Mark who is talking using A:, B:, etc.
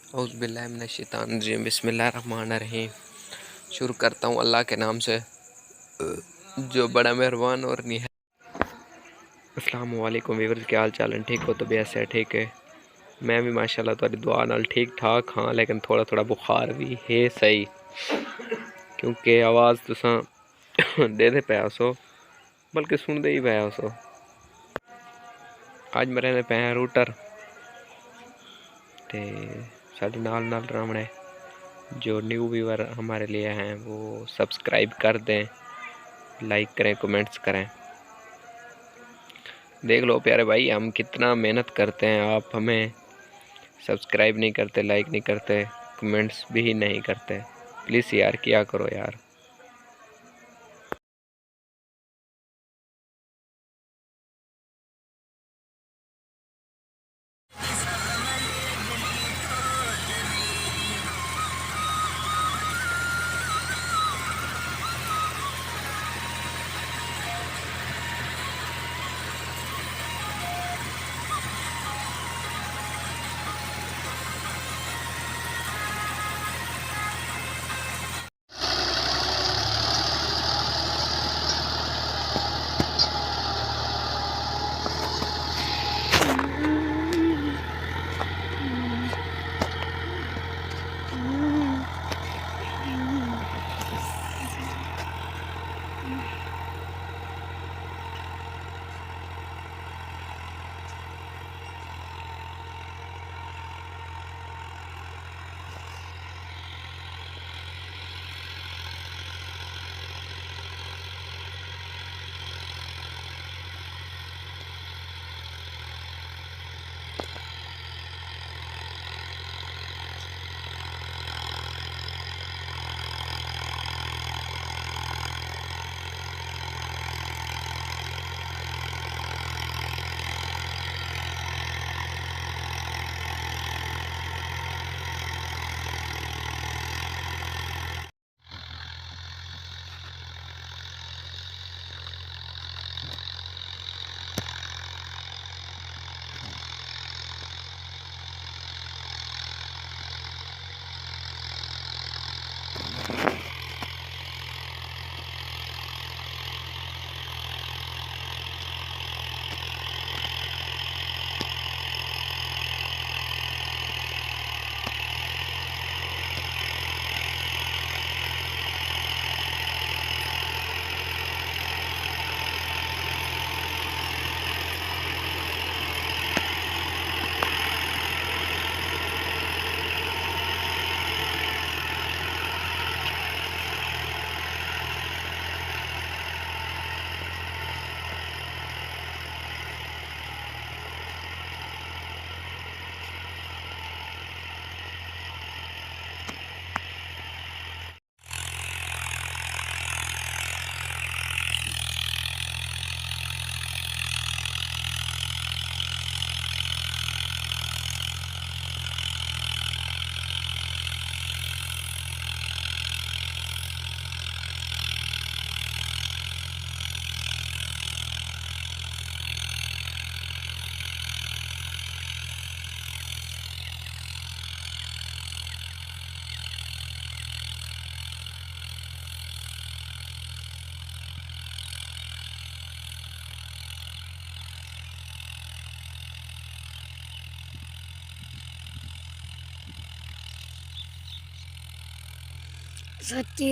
A: औज़ुबिल्लाहिमिनश्शैतानिर्रजीम बिस्मिल्लाहिर्रहमानिर्रहीम। शुरू करता हूँ अल्लाह के नाम से जो बड़ा मेहरबान और निहायत। अस्सलाम वालेकुम वीवर्स, क्या हाल चाल है? ठीक हो? तबीयत से ठीक है? मैं भी माशाल्लाह तुहाडी दुआ नाल ठीक ठाक हाँ, लेकिन थोड़ा थोड़ा बुखार भी है सही, क्योंकि आवाज़ तुसां देते पे सो, बल्कि सुनते ही पे सो। अज मैं रहने पे हैं रूटर ते साढ़े नाल रामणे जो न्यू व्यूवर हमारे लिए हैं वो सब्सक्राइब कर दें, लाइक करें, कमेंट्स करें। देख लो प्यारे भाई, हम कितना मेहनत करते हैं, आप हमें सब्सक्राइब नहीं करते, लाइक नहीं करते, कमेंट्स भी नहीं करते। प्लीज़ यार क्या करो यार।
B: सच्ची